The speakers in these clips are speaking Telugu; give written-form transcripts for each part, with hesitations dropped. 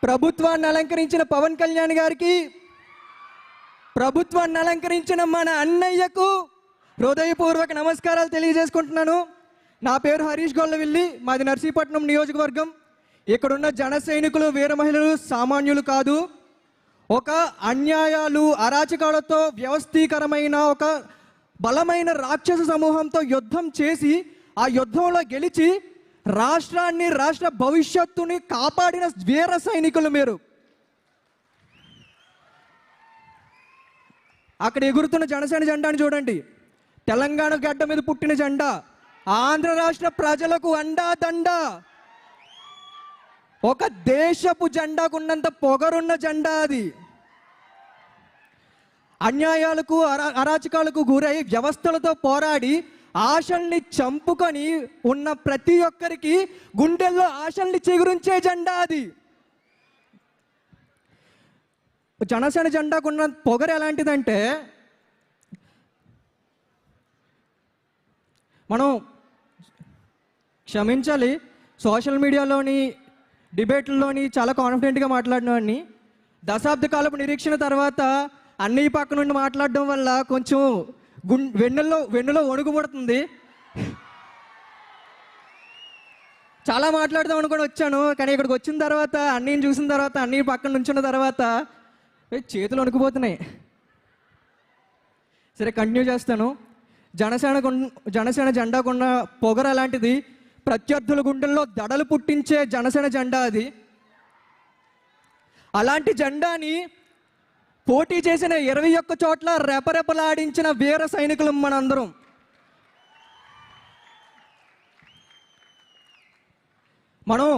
ప్రభుత్వాన్ని అలంకరించిన పవన్ కళ్యాణ్ గారికి, ప్రభుత్వాన్ని అలంకరించిన మన అన్నయ్యకు హృదయపూర్వక నమస్కారాలు తెలియజేసుకుంటున్నాను. నా పేరు హరీష్ గొల్లవిల్లి, మాది నర్సీపట్నం నియోజకవర్గం. ఇక్కడున్న జన సైనికులు, వీర మహిళలు సామాన్యులు కాదు. ఒక అన్యాయాలు, అరాచకాలతో వ్యవస్థీకరమైన ఒక బలమైన రాక్షస సమూహంతో యుద్ధం చేసి ఆ యుద్ధంలో గెలిచి రాష్ట్రాన్ని, రాష్ట్ర భవిష్యత్తుని కాపాడిన వీర సైనికులు మీరు. అక్కడ ఎగురుతున్న జనసేన జెండాను చూడండి. తెలంగాణ గడ్డ మీద పుట్టిన జెండా, ఆంధ్ర రాష్ట్ర ప్రజలకు అండా దండ. ఒక దేశపు జెండాకున్నంత పొగరున్న జెండా అది. అన్యాయాలకు, అరాచకాలకు గురై వ్యవస్థలతో పోరాడి ఆశల్ని చంపుకొని ఉన్న ప్రతి ఒక్కరికి గుండెల్లో ఆశల్ని చిగురించే జెండా అది. జనసేన జెండాకున్న పొగరు ఎలాంటిదంటే, మనం క్షమించాలి, సోషల్ మీడియాలోని డిబేట్లలోని చాలా కాన్ఫిడెంట్గా మాట్లాడినవాడిని. దశాబ్ద కాలపు నిరీక్షణ తర్వాత అన్నయ్య పక్క నుండి మాట్లాడడం వల్ల కొంచెం వెన్నులో వణుకు పడుతుంది. చాలా మాట్లాడదాం అనుకొని వచ్చాను, కానీ ఇక్కడికి వచ్చిన తర్వాత అన్నయ్యని చూసిన తర్వాత, అన్నయ్య పక్కన నుంచున్న తర్వాత చేతులు వణుకుపోతున్నాయి. సరే, కంటిన్యూ చేస్తాను. జనసేన జెండాకున్న పొగర అలాంటిది. ప్రత్యర్థుల గుండెల్లో దడలు పుట్టించే జనసేన జెండా అది. అలాంటి జెండాని పోటీ చేసిన 21 చోట్ల రెపరెపలాడించిన వీర సైనికులు మనందరం. మనం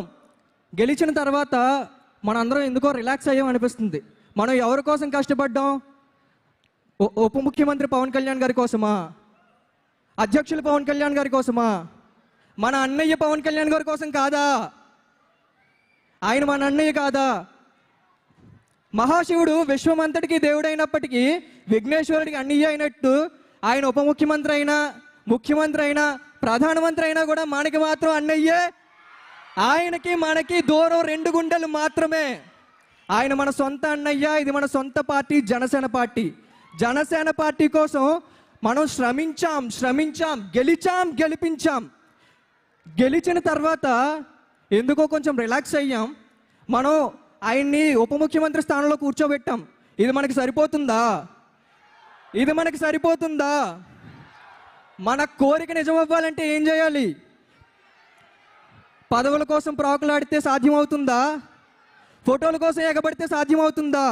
గెలిచిన తర్వాత మనందరం ఎందుకో రిలాక్స్ అయ్యాం అనిపిస్తుంది. మనం ఎవరి కోసం కష్టపడ్డాం? ఉప ముఖ్యమంత్రి పవన్ కళ్యాణ్ గారి కోసమా? అధ్యక్షులు పవన్ కళ్యాణ్ గారి కోసమా? మన అన్నయ్య పవన్ కళ్యాణ్ గారి కోసం కాదా? ఆయన మన అన్నయ్య కాదా? మహాశివుడు విశ్వమంతటికి దేవుడైనప్పటికీ విఘ్నేశ్వరుడికి అన్నయ్య అయినట్టు ఆయన ఉప ముఖ్యమంత్రి అయినా, ముఖ్యమంత్రి అయినా, ప్రధానమంత్రి అయినా కూడా మనకి మాత్రం అన్నయ్యే. ఆయనకి మనకి దూరం 2 గుండెలు మాత్రమే. ఆయన మన సొంత అన్నయ్య. ఇది మన సొంత party, Janasena party. Janasena party కోసం మనం శ్రమించాం, గెలిపించాం. గెలిచిన తర్వాత ఎందుకో కొంచెం రిలాక్స్ అయ్యాం. మనం ఆయన్ని ఉప ముఖ్యమంత్రి స్థానంలో కూర్చోబెట్టాం. ఇది మనకి సరిపోతుందా? మన కోరిక నిజం అవ్వాలంటే ఏం చేయాలి? పదవుల కోసం ప్రాకులాడితే సాధ్యమవుతుందా? ఫోటోల కోసం ఎగబడితే సాధ్యమవుతుందా?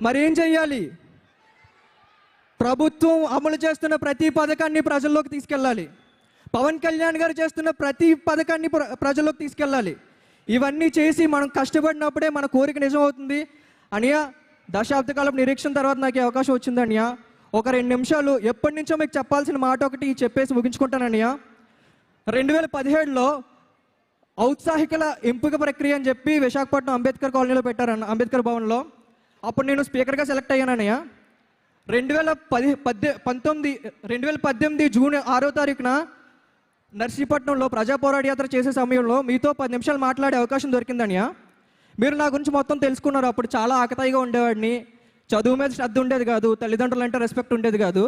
మరేం చెయ్యాలి? ప్రభుత్వం అమలు చేస్తున్న ప్రతి పథకాన్ని ప్రజల్లోకి తీసుకెళ్ళాలి. పవన్ కళ్యాణ్ గారు చేస్తున్న ప్రతి పథకాన్ని ప్రజల్లోకి తీసుకెళ్ళాలి. ఇవన్నీ చేసి మనం కష్టపడినప్పుడే మన కోరిక నిజం అవుతుంది. అనియా, దశాబ్ద కాలపు నిరీక్షణ తర్వాత నాకు అవకాశం వచ్చింది అనియా. ఒక 2 నిమిషాలు ఎప్పటి నుంచో మీకు చెప్పాల్సిన మాట ఒకటి చెప్పేసి ముగించుకుంటాననియా. 2017లో ఔత్సాహికల ఎంపిక ప్రక్రియ అని చెప్పి విశాఖపట్నం అంబేద్కర్ కాలనీలో పెట్టారన్న, అంబేద్కర్ భవన్లో. అప్పుడు నేను స్పీకర్గా సెలెక్ట్ అయ్యానయ్యా. 2018 జూన్ 6వ తారీఖున నర్సీపట్నంలో ప్రజా పోరాట యాత్ర చేసే సమయంలో మీతో 10 నిమిషాలు మాట్లాడే అవకాశం దొరికిందనియా. మీరు నా గురించి మొత్తం తెలుసుకున్నారు. అప్పుడు చాలా ఆకతాయిగా ఉండేవాడిని, చదువు మీద శ్రద్ధ ఉండేది కాదు, తల్లిదండ్రులు అంటే రెస్పెక్ట్ ఉండేది కాదు.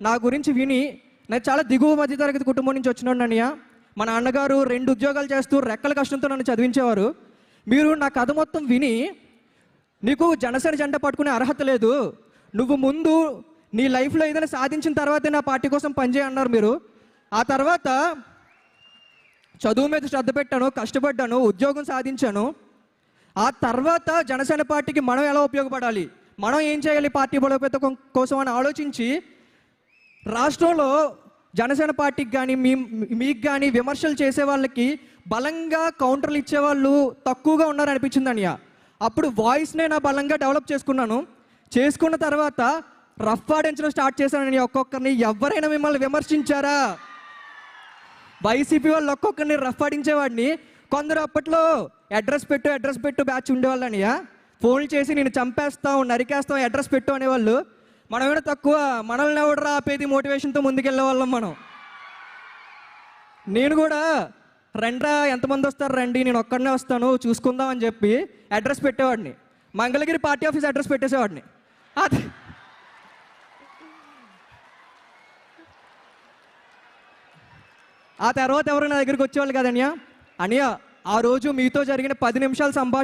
నా గురించి విని నేను చాలా దిగువ మధ్యతరగతి కుటుంబం నుంచి వచ్చినాననియా. మా నాన్నగారు 2 ఉద్యోగాలు చేస్తూ రెక్కల కష్టంతో నన్ను చదివించేవారు. మీరు నా కథ మొత్తం విని, నీకు జనసేన జెండా పట్టుకునే అర్హత లేదు, నువ్వు ముందు నీ లైఫ్లో ఏదైనా సాధించిన తర్వాతే నా పార్టీ కోసం పనిచేయన్నారు మీరు. ఆ తర్వాత చదువు మీద శ్రద్ధ పెట్టాను, కష్టపడ్డాను, ఉద్యోగం సాధించాను. ఆ తర్వాత జనసేన పార్టీకి మనం ఎలా ఉపయోగపడాలి, మనం ఏం చేయాలి పార్టీ బలోపేతం కోసం అని ఆలోచించి రాష్ట్రంలో జనసేన పార్టీకి కానీ మీకు కానీ విమర్శలు చేసే వాళ్ళకి బలంగా కౌంటర్లు ఇచ్చేవాళ్ళు తక్కువగా ఉన్నారనిపించింది అనియా. అప్పుడు వాయిస్నే నా బలంగా డెవలప్ చేసుకున్న తర్వాత రఫ్ ఆడించడం స్టార్ట్ చేశానని. ఒక్కొక్కరిని ఎవరైనా మిమ్మల్ని విమర్శించారా? వైసీపీ వాళ్ళు ఒక్కొక్కరిని రఫ్ ఆడించేవాడిని. కొందరు అప్పట్లో అడ్రస్ పెట్టు బ్యాచ్ ఉండేవాళ్ళనియా. ఫోన్లు చేసి నేను చంపేస్తాం, నరికేస్తాం, అడ్రస్ పెట్టు అనేవాళ్ళు. మనం ఏమైనా తక్కువ? మనల్ని ఎవడరా ఆపేది మోటివేషన్తో ముందుకెళ్ళే వాళ్ళం మనం. నేను కూడా రండ్రా ఎంతమంది వస్తారు రండి, నేను ఒక్కడనే వస్తాను చూసుకుందాం అని చెప్పి అడ్రస్ పెట్టేవాడిని. మంగళగిరి పార్టీ ఆఫీస్ అడ్రస్ పెట్టేసేవాడిని. అది ఆ తర్వాత ఎవరు నా దగ్గరికి వచ్చేవాళ్ళు కదన్యా, అనియా ఆ రోజు మీతో జరిగిన 10 నిమిషాల సంభాషణ